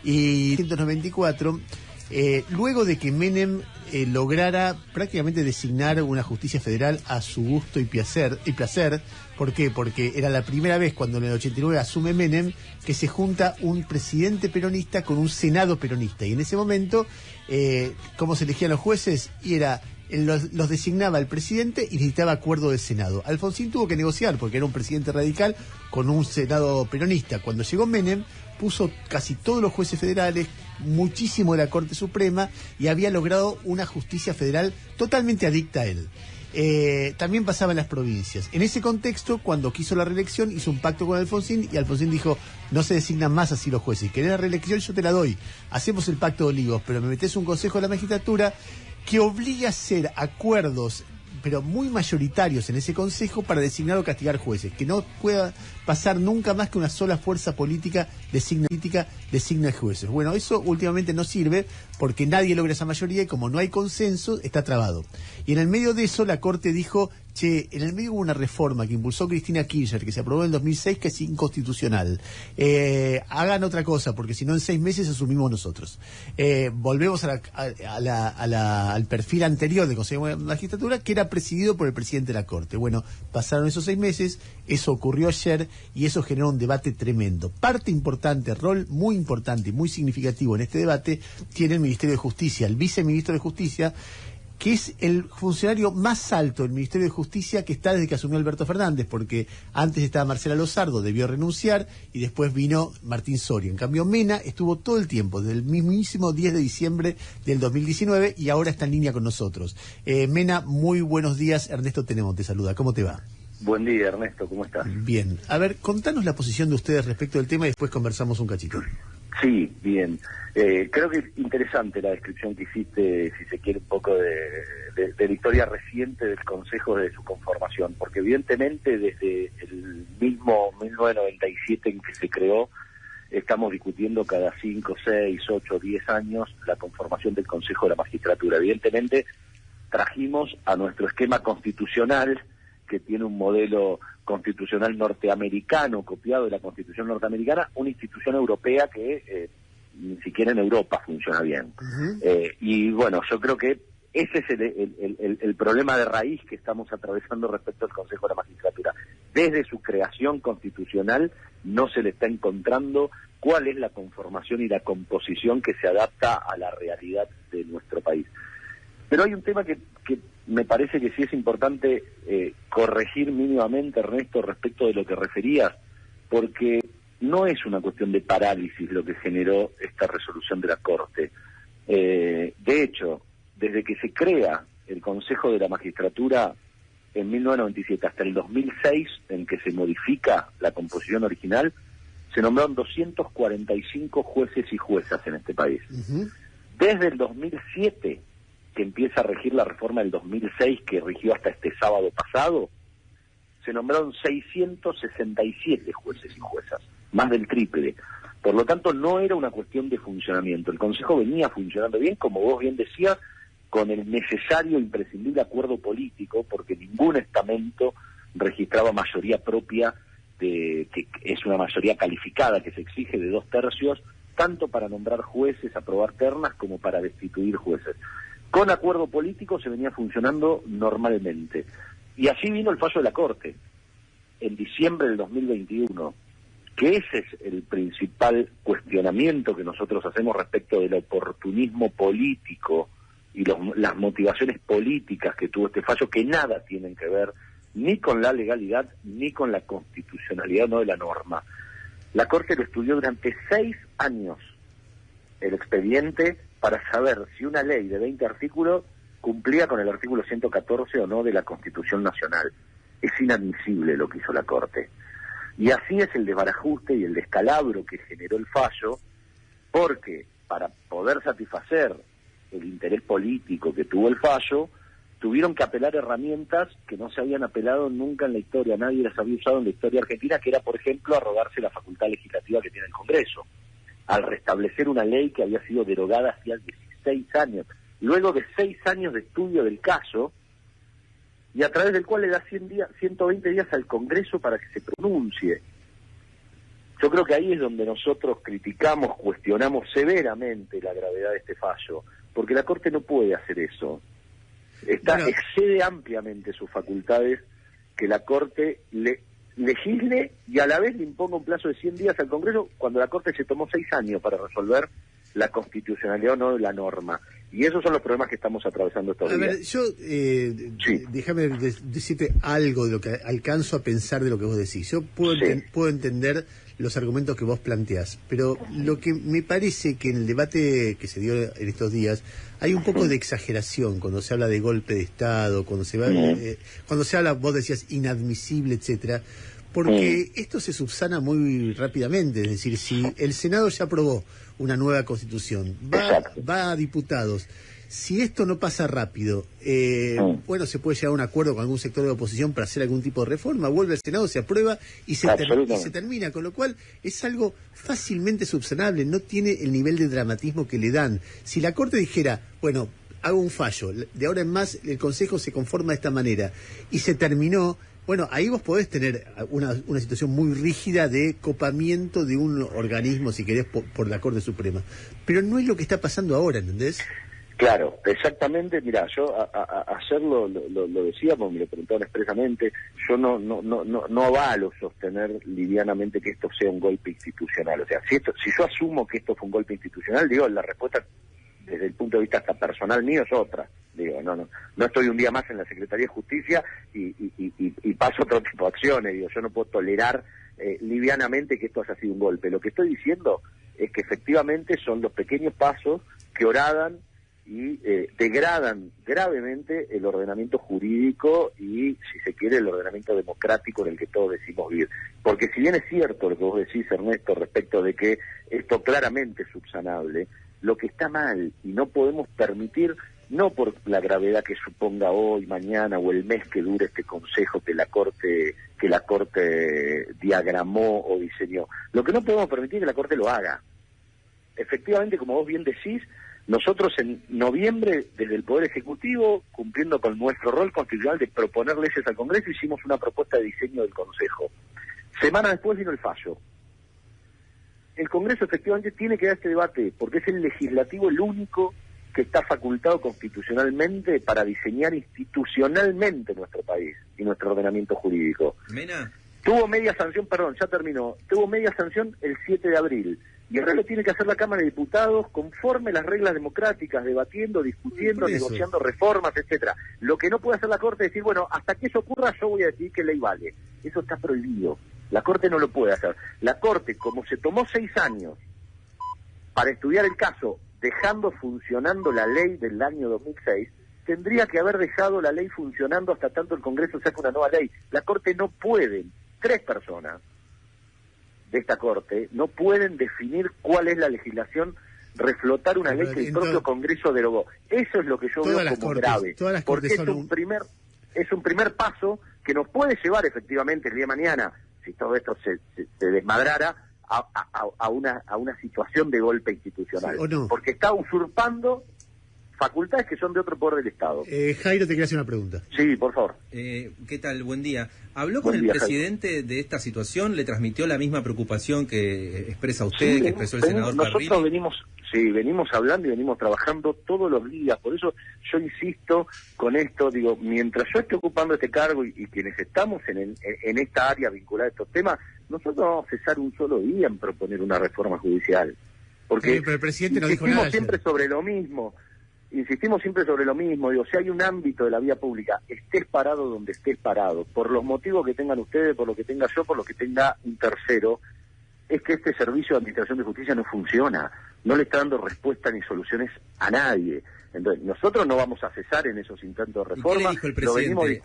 Y 1994, luego de que Menem lograra prácticamente designar una justicia federal a su gusto y placer. ¿Por qué? Porque era la primera vez cuando en el 89 asume Menem que se junta un presidente peronista con un senado peronista. Y en ese momento, ¿cómo se elegían los jueces? Y era... Los designaba el presidente y necesitaba acuerdo del Senado. Alfonsín tuvo que negociar porque era un presidente radical con un Senado peronista. Cuando llegó Menem, puso casi todos los jueces federales, muchísimo de la Corte Suprema, y había logrado una justicia federal totalmente adicta a él. También pasaba en las provincias. En ese contexto, cuando quiso la reelección, hizo un pacto con Alfonsín y Alfonsín dijo: no se designan más así los jueces. ¿Querés la reelección? Yo te la doy. Hacemos el pacto de Olivos, pero me metés un consejo de la magistratura que obliga a hacer acuerdos, pero muy mayoritarios en ese consejo, para designar o castigar jueces, que no pueda pasar nunca más que una sola fuerza política designa jueces. Bueno, eso últimamente no sirve porque nadie logra esa mayoría y como no hay consenso, está trabado. Y en el medio de eso la Corte dijo: che, en el medio hubo una reforma que impulsó Cristina Kirchner, que se aprobó en 2006, que es inconstitucional. Hagan otra cosa, porque si no en 6 meses asumimos nosotros. Volvemos al perfil anterior del Consejo de Magistratura, que era presidido por el presidente de la Corte. Bueno, pasaron esos 6 meses, eso ocurrió ayer, y eso generó un debate tremendo. Parte importante, rol muy importante y muy significativo en este debate, tiene el Ministerio de Justicia, el viceministro de Justicia, que es el funcionario más alto del Ministerio de Justicia que está desde que asumió Alberto Fernández, porque antes estaba Marcela Lozardo, debió renunciar, y después vino Martín Soria. En cambio, Mena estuvo todo el tiempo, desde el mismísimo 10 de diciembre del 2019, y ahora está en línea con nosotros. Mena, muy buenos días. Ernesto Tenemos te saluda. ¿Cómo te va? Buen día, Ernesto, ¿cómo estás? Bien. A ver, contanos la posición de ustedes respecto del tema y después conversamos un cachito. Sí, bien. Creo que es interesante la descripción que hiciste, si se quiere, un poco de la historia reciente del Consejo de su conformación, porque evidentemente desde el mismo 1997 en que se creó, estamos discutiendo cada 5, 6, 8, 10 años la conformación del Consejo de la Magistratura. Evidentemente trajimos a nuestro esquema constitucional, que tiene un modelo constitucional norteamericano, copiado de la Constitución norteamericana, una institución europea que ni siquiera en Europa funciona bien. Y bueno, yo creo que ese es el problema de raíz que estamos atravesando respecto al Consejo de la Magistratura. Desde su creación constitucional no se le está encontrando cuál es la conformación y la composición que se adapta a la realidad de nuestro país. Pero hay un tema que me parece que sí es importante corregir mínimamente, Ernesto, respecto de lo que referías, porque no es una cuestión de parálisis lo que generó esta resolución de la Corte. De hecho, desde que se crea el Consejo de la Magistratura en 1997 hasta el 2006, en que se modifica la composición original, se nombraron 245 jueces y juezas en este país. Desde el 2007, que empieza a regir la reforma del 2006, que rigió hasta este sábado pasado, se nombraron 667 jueces y juezas, más del triple. Por lo tanto, no era una cuestión de funcionamiento. El Consejo venía funcionando bien, como vos bien decías, con el necesario, imprescindible acuerdo político, porque ningún estamento registraba mayoría propia, que es una mayoría calificada que se exige de 2/3, tanto para nombrar jueces, aprobar ternas, como para destituir jueces. Con acuerdo político se venía funcionando normalmente. Y así vino el fallo de la Corte, en diciembre del 2021, que ese es el principal cuestionamiento que nosotros hacemos respecto del oportunismo político y las motivaciones políticas que tuvo este fallo, que nada tienen que ver ni con la legalidad ni con la constitucionalidad, no, de la norma. La Corte lo estudió durante 6 años, el expediente, para saber si una ley de 20 artículos cumplía con el artículo 114 o no de la Constitución Nacional. Es inadmisible lo que hizo la Corte. Y así es el desbarajuste y el descalabro que generó el fallo, porque para poder satisfacer el interés político que tuvo el fallo, tuvieron que apelar herramientas que no se habían apelado nunca en la historia, nadie las había usado en la historia argentina, que era, por ejemplo, arrogarse la facultad legislativa que tiene el Congreso, al restablecer una ley que había sido derogada hacía 16 años, luego de 6 años de estudio del caso, y a través del cual le da 120 días al Congreso para que se pronuncie. Yo creo que ahí es donde nosotros criticamos, cuestionamos severamente la gravedad de este fallo, porque la Corte no puede hacer eso. Excede ampliamente sus facultades que la Corte legisle y a la vez le imponga un plazo de 100 días al Congreso, cuando la Corte se tomó 6 años para resolver la constitucionalidad o no de la norma. Y esos son los problemas que estamos atravesando estos días. A ver, yo, déjame decirte algo de lo que alcanzo a pensar de lo que vos decís. Yo puedo entender los argumentos que vos planteás, pero lo que me parece que en el debate que se dio en estos días hay un poco de exageración cuando se habla de golpe de Estado, cuando se habla, vos decías, inadmisible, etcétera, porque esto se subsana muy rápidamente. Es decir, si el Senado ya aprobó una nueva Constitución, va a diputados. Si esto no pasa rápido, bueno, se puede llegar a un acuerdo con algún sector de oposición para hacer algún tipo de reforma, vuelve al Senado, se aprueba y se termina, con lo cual es algo fácilmente subsanable, no tiene el nivel de dramatismo que le dan. Si la Corte dijera, bueno, hago un fallo, de ahora en más el Consejo se conforma de esta manera, y se terminó, bueno, ahí vos podés tener una situación muy rígida de copamiento de un organismo, si querés, por la Corte Suprema. Pero no es lo que está pasando ahora, ¿entendés? Claro, exactamente. Mirá, yo ayer lo decía, porque me lo preguntaron expresamente, yo no avalo sostener livianamente que esto sea un golpe institucional. O sea, si yo asumo que esto fue un golpe institucional, digo, la respuesta desde el punto de vista hasta personal mío es otra. Digo, no estoy un día más en la Secretaría de Justicia y paso otro tipo de acciones. Digo, yo no puedo tolerar livianamente que esto haya sido un golpe. Lo que estoy diciendo es que efectivamente son los pequeños pasos que horadan y degradan gravemente el ordenamiento jurídico y, si se quiere, el ordenamiento democrático en el que todos decimos vivir. Porque si bien es cierto lo que vos decís, Ernesto, respecto de que esto claramente es subsanable, lo que está mal y no podemos permitir, no por la gravedad que suponga hoy, mañana o el mes que dure este consejo que la Corte diagramó o diseñó, lo que no podemos permitir es que la Corte lo haga. Efectivamente, como vos bien decís, nosotros en noviembre, desde el Poder Ejecutivo, cumpliendo con nuestro rol constitucional de proponer leyes al Congreso, hicimos una propuesta de diseño del Consejo. Semana después vino el fallo. El Congreso efectivamente tiene que dar este debate, porque es el legislativo el único que está facultado constitucionalmente para diseñar institucionalmente nuestro país y nuestro ordenamiento jurídico. Mena. Tuvo media sanción, tuvo media sanción el 7 de abril. Y ahora lo tiene que hacer la Cámara de Diputados conforme las reglas democráticas, debatiendo, discutiendo, negociando reformas, etcétera. Lo que no puede hacer la Corte es decir, bueno, hasta que eso ocurra yo voy a decidir qué ley vale. Eso está prohibido. La Corte no lo puede hacer. La Corte, como se tomó 6 años para estudiar el caso, dejando funcionando la ley del año 2006, tendría que haber dejado la ley funcionando hasta tanto el Congreso saque una nueva ley. La Corte no puede, 3 personas de esta Corte no pueden definir cuál es la legislación, reflotar una ley que el propio Congreso derogó. Eso es lo que yo veo como grave, porque es un primer paso que nos puede llevar efectivamente el día de mañana, si todo esto se desmadrara, a una situación de golpe institucional, porque está usurpando facultades que son de otro poder del Estado. Jairo, te quería hacer una pregunta. Sí, por favor. ¿Qué tal? Buen día. ¿Habló con el presidente Jairo de esta situación? ¿Le transmitió la misma preocupación que expresa usted, que expresó el senador Parrilli? Nosotros venimos hablando y venimos trabajando todos los días. Por eso yo insisto con esto, digo, mientras yo esté ocupando este cargo y quienes estamos en esta área vinculada a estos temas, nosotros no vamos a cesar un solo día en proponer una reforma judicial. Porque pero el presidente no dijo nada. Insistimos siempre sobre lo mismo, digo, si hay un ámbito de la vía pública, estés parado donde estés parado, por los motivos que tengan ustedes, por lo que tenga yo, por lo que tenga un tercero, es que este servicio de administración de justicia no funciona, no le está dando respuesta ni soluciones a nadie. Entonces, nosotros no vamos a cesar en esos intentos de reforma. ¿Y qué le dijo el presidente?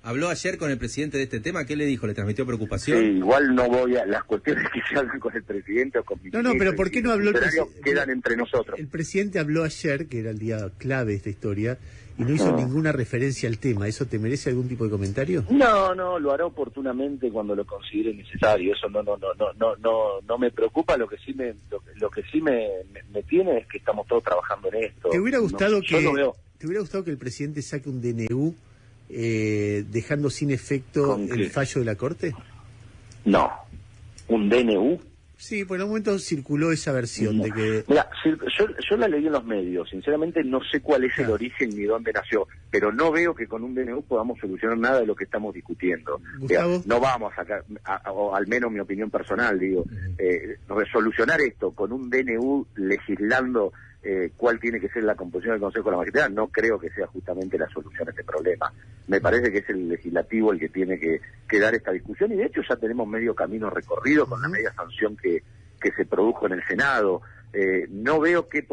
¿Habló ayer con el presidente de este tema? ¿Qué le dijo? ¿Le transmitió preocupación? Sí, igual no voy a las cuestiones que se hablan con el presidente o con mi No, pero ¿por qué no habló el presidente? Quedan entre nosotros. El presidente habló ayer, que era el día clave de esta historia, y no hizo ninguna referencia al tema. ¿Eso te merece algún tipo de comentario? No, lo hará oportunamente cuando lo considere necesario. Eso no me preocupa. Lo que sí me tiene es que estamos todos trabajando en esto. ¿Te hubiera gustado que el presidente saque un DNU dejando sin efecto el fallo de la Corte? No, ¿Un DNU? Sí, por el momento circuló esa versión de que... Mira, yo la leí en los medios, sinceramente no sé cuál es el origen ni dónde nació, pero no veo que con un DNU podamos solucionar nada de lo que estamos discutiendo. Gustavo. No vamos a sacar, o al menos mi opinión personal, digo, resolucionar esto con un DNU legislando cuál tiene que ser la composición del Consejo de la Magistratura, no creo que sea justamente la solución a este problema. Me parece que es el legislativo el que tiene que dar esta discusión, y de hecho ya tenemos medio camino recorrido con la media sanción que se produjo en el Senado. No veo qué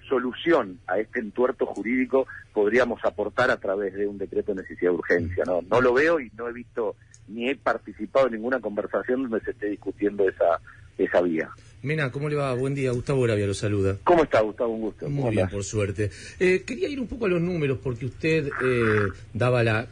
solución a este entuerto jurídico podríamos aportar a través de un decreto de necesidad de urgencia. No lo veo, y no he visto ni he participado en ninguna conversación donde se esté discutiendo esa vía. Mena, ¿cómo le va? Buen día, Gustavo Gravia lo saluda. ¿Cómo está, Gustavo? Un gusto. Muy bien, por suerte. Quería ir un poco a los números, porque usted daba la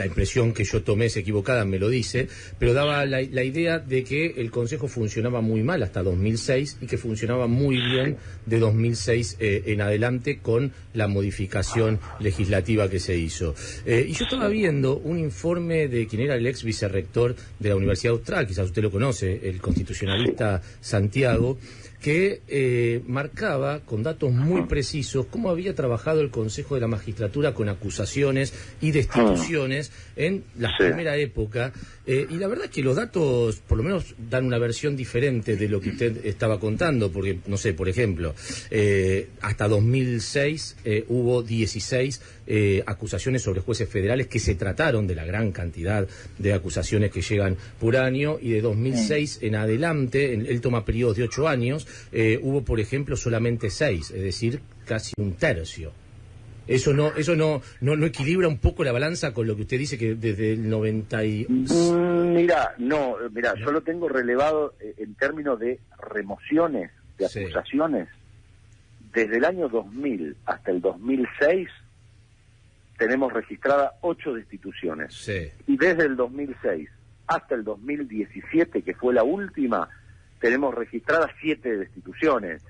impresión que yo tomé es equivocada, me lo dice, pero daba la idea de que el Consejo funcionaba muy mal hasta 2006 y que funcionaba muy bien de 2006 en adelante con la modificación legislativa que se hizo. Y yo estaba viendo un informe de quien era el ex vicerrector de la Universidad Austral, quizás usted lo conoce, el constitucionalista Santiago, que marcaba con datos muy precisos cómo había trabajado el Consejo de la Magistratura con acusaciones y destituciones en la primera época, y la verdad es que los datos por lo menos dan una versión diferente de lo que usted estaba contando, porque, no sé, por ejemplo, hasta 2006 hubo 16 acusaciones sobre jueces federales que se trataron de la gran cantidad de acusaciones que llegan por año, y de 2006 en adelante, él toma periodos de 8 años, hubo, por ejemplo, solamente 6, es decir, casi un tercio. ¿Eso no equilibra un poco la balanza con lo que usted dice que desde el 90 y...? Mira, yo lo tengo relevado en términos de remociones, de acusaciones. Desde el año 2000 hasta el 2006 tenemos registradas 8 destituciones. Sí. Y desde el 2006 hasta el 2017, que fue la última, tenemos registradas 7 destituciones.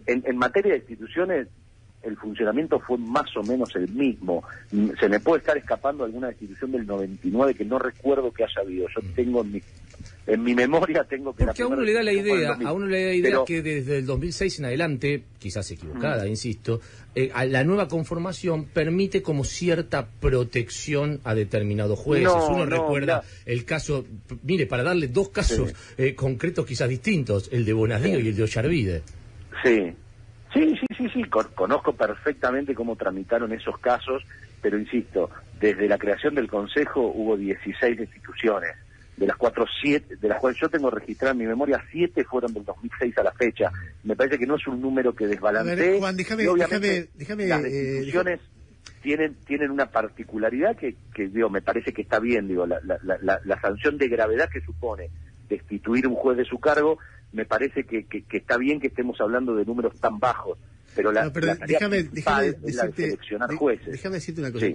En materia de destituciones, el funcionamiento fue más o menos el mismo. Se me puede estar escapando alguna destitución del 99 que no recuerdo que haya habido. Yo tengo en mi memoria tengo que... Porque a uno le da la idea, que desde el 2006 en adelante, quizás equivocada, insisto, a la nueva conformación permite como cierta protección a determinados jueces. Uno recuerda el caso, mire, para darle 2 casos concretos quizás distintos, el de Bonadío y el de Ollarvide. Sí, conozco perfectamente cómo tramitaron esos casos, pero insisto, desde la creación del Consejo hubo 16 destituciones, de las cuales yo tengo registrada en mi memoria, 7 fueron del 2006 a la fecha. Me parece que no es un número que desbalancee. Juan, déjame, las destituciones tienen una particularidad que digo, me parece que está bien, digo, la sanción de gravedad que supone destituir un juez de su cargo, me parece que está bien que estemos hablando de números tan bajos, pero la tarea principal es la de seleccionar jueces. Déjame decirte una cosa.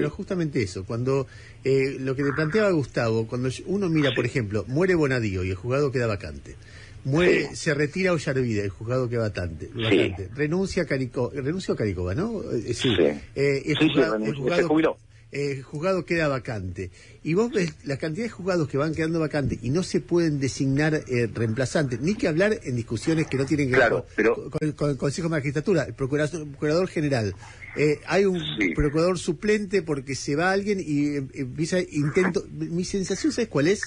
Justamente eso, cuando lo que le planteaba Gustavo, cuando uno mira, por ejemplo, muere Bonadío y el juzgado queda vacante, se retira Ollarvide, el juzgado queda vacante, renuncia a Caricova, ¿no? El juzgado queda vacante, y vos ves la cantidad de juzgados que van quedando vacantes y no se pueden designar reemplazantes, ni que hablar en discusiones que no tienen que ver con el Consejo de Magistratura, el procurador general. Hay un procurador suplente porque se va alguien y empieza mi sensación, ¿sabes cuál es?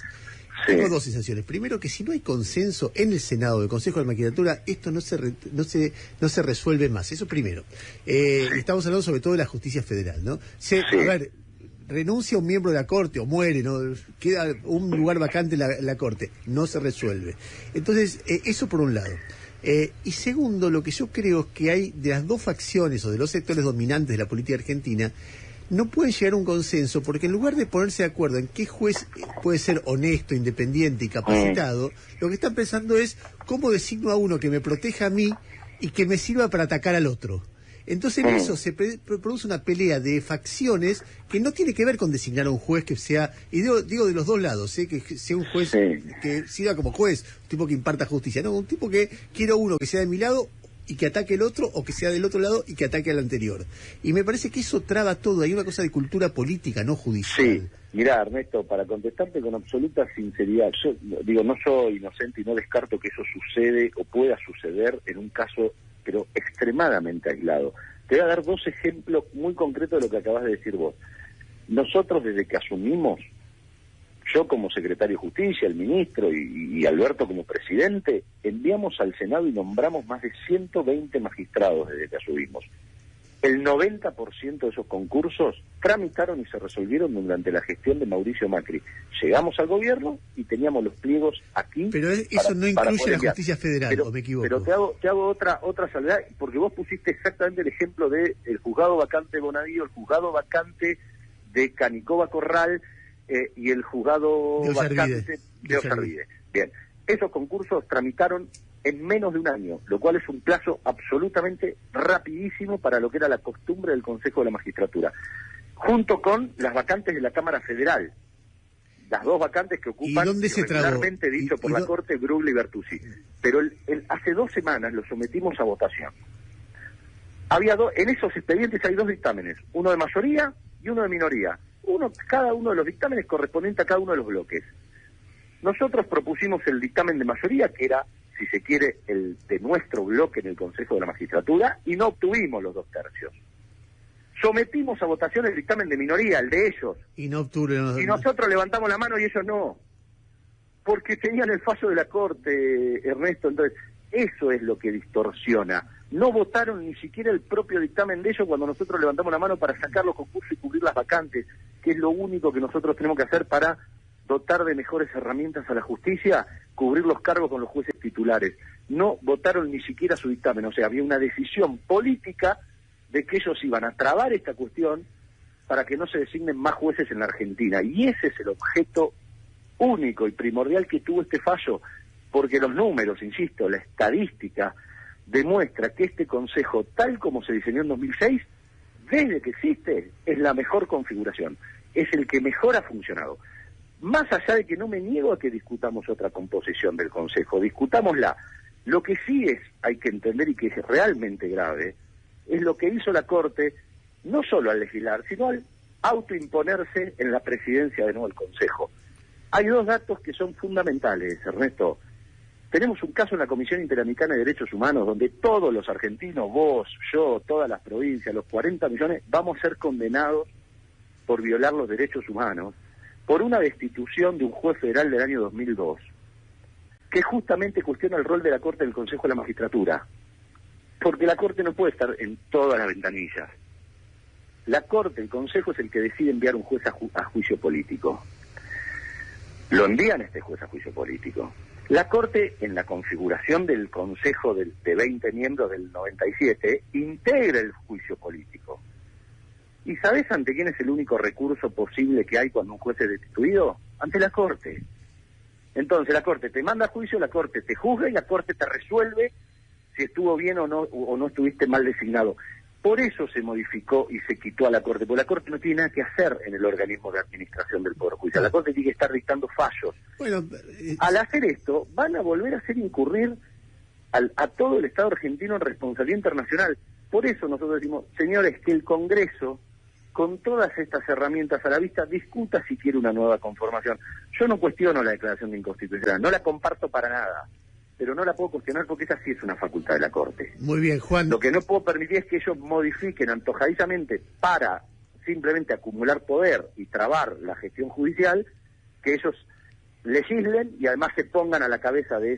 Tengo 2 sensaciones. Primero, que si no hay consenso en el Senado del Consejo de la Magistratura, esto no se resuelve más. Eso primero. Estamos hablando sobre todo de la justicia federal, ¿no? A ver, renuncia un miembro de la Corte o muere, ¿no? Queda un lugar vacante en la Corte. No se resuelve. Entonces, eso por un lado. Y segundo, lo que yo creo es que hay de las 2 facciones o de los sectores dominantes de la política argentina, no pueden llegar a un consenso, porque en lugar de ponerse de acuerdo en qué juez puede ser honesto, independiente y capacitado, lo que están pensando es cómo designo a uno que me proteja a mí y que me sirva para atacar al otro. Entonces en eso se produce una pelea de facciones que no tiene que ver con designar a un juez que sea, y digo de los 2 lados, que sea un juez que sirva como juez, un tipo que imparta justicia, no, un tipo que quiero uno que sea de mi lado y que ataque el otro, o que sea del otro lado y que ataque al anterior. Y me parece que eso traba todo, hay una cosa de cultura política, no judicial. Sí, mirá, Ernesto, para contestarte con absoluta sinceridad, yo digo, no soy inocente y no descarto que eso sucede o pueda suceder en un caso, pero extremadamente aislado. Te voy a dar 2 ejemplos muy concretos de lo que acabas de decir vos. Nosotros, desde que asumimos, yo como secretario de Justicia, el ministro y Alberto como presidente, enviamos al Senado y nombramos más de 120 magistrados desde que asumimos. El 90% de esos concursos tramitaron y se resolvieron durante la gestión de Mauricio Macri. Llegamos al gobierno y teníamos los pliegos aquí. Pero eso no incluye la justicia federal, ¿o me equivoco? Pero te hago otra salvedad, porque vos pusiste exactamente el ejemplo de el juzgado vacante de Bonadío, el juzgado vacante de Canicoba Corral y el juzgado vacante de Ollarvide. Bien, esos concursos tramitaron en menos de un año, lo cual es un plazo absolutamente rapidísimo para lo que era la costumbre del Consejo de la Magistratura, junto con las vacantes de la Cámara Federal, las 2 vacantes que ocupan regularmente dicho por la Corte Brugle y Bertuzzi. Pero hace 2 semanas lo sometimos a votación. Había en esos expedientes hay 2 dictámenes, uno de mayoría y uno de minoría. Cada uno de los dictámenes correspondiente a cada uno de los bloques. Nosotros propusimos el dictamen de mayoría, que era, si se quiere, el de nuestro bloque en el Consejo de la Magistratura, y no obtuvimos los 2 tercios. Sometimos a votación el dictamen de minoría, el de ellos. Y no obtuvieron. Y nosotros levantamos la mano y ellos no. Porque tenían el fallo de la Corte, Ernesto. Entonces, eso es lo que distorsiona. No votaron ni siquiera el propio dictamen de ellos cuando nosotros levantamos la mano para sacar los concursos y cubrir las vacantes, que es lo único que nosotros tenemos que hacer para dotar de mejores herramientas a la justicia, cubrir los cargos con los jueces titulares. No votaron ni siquiera su dictamen, o sea, había una decisión política de que ellos iban a trabar esta cuestión para que no se designen más jueces en la Argentina. Y ese es el objeto único y primordial que tuvo este fallo, porque los números, insisto, la estadística demuestra que este Consejo, tal como se diseñó en 2006, desde que existe, es la mejor configuración, es el que mejor ha funcionado. Más allá de que no me niego a que discutamos otra composición del Consejo, discutámosla. Lo que sí hay que entender y que es realmente grave, es lo que hizo la Corte, no solo al legislar, sino al autoimponerse en la presidencia de nuevo del Consejo. Hay 2 datos que son fundamentales, Ernesto. Tenemos un caso en la Comisión Interamericana de Derechos Humanos donde todos los argentinos, vos, yo, todas las provincias, los 40 millones, vamos a ser condenados por violar los derechos humanos por una destitución de un juez federal del año 2002, que justamente cuestiona el rol de la Corte del Consejo de la Magistratura, porque la Corte no puede estar en todas las ventanillas. La Corte, el Consejo, es el que decide enviar un juez a juicio político. Lo envían este juez a juicio político. La Corte, en la configuración del Consejo de 20 miembros del 97, integra el juicio político. ¿Y sabés ante quién es el único recurso posible que hay cuando un juez es destituido? Ante la Corte. Entonces la Corte te manda a juicio, la Corte te juzga y la Corte te resuelve si estuvo bien o no estuviste mal designado. Por eso se modificó y se quitó a la Corte, porque la Corte no tiene nada que hacer en el organismo de administración del Poder Judicial. La Corte tiene que estar dictando fallos. Bueno, al hacer esto, van a volver a hacer incurrir a todo el Estado argentino en responsabilidad internacional. Por eso nosotros decimos, señores, que el Congreso, con todas estas herramientas a la vista, discuta si quiere una nueva conformación. Yo no cuestiono la declaración de inconstitucionalidad, no la comparto para nada, pero no la puedo cuestionar porque esa sí es una facultad de la Corte. Muy bien, Juan. Lo que no puedo permitir es que ellos modifiquen antojadizamente para simplemente acumular poder y trabar la gestión judicial, que ellos legislen y además se pongan a la cabeza de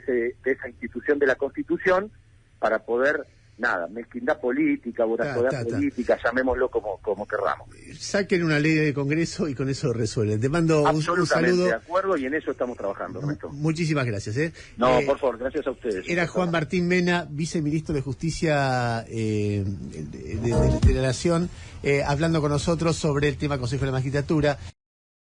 esa institución de la Constitución para poder... Nada, mezquindad política, voracidad política, llamémoslo como querramos. Saquen una ley de Congreso y con eso resuelven. Te mando un saludo. Absolutamente de acuerdo y en eso estamos trabajando, Ernesto. Muchísimas gracias. No, por favor, gracias a ustedes. Era Juan Martín Mena, viceministro de Justicia de la Nación, hablando con nosotros sobre el tema Consejo de la Magistratura.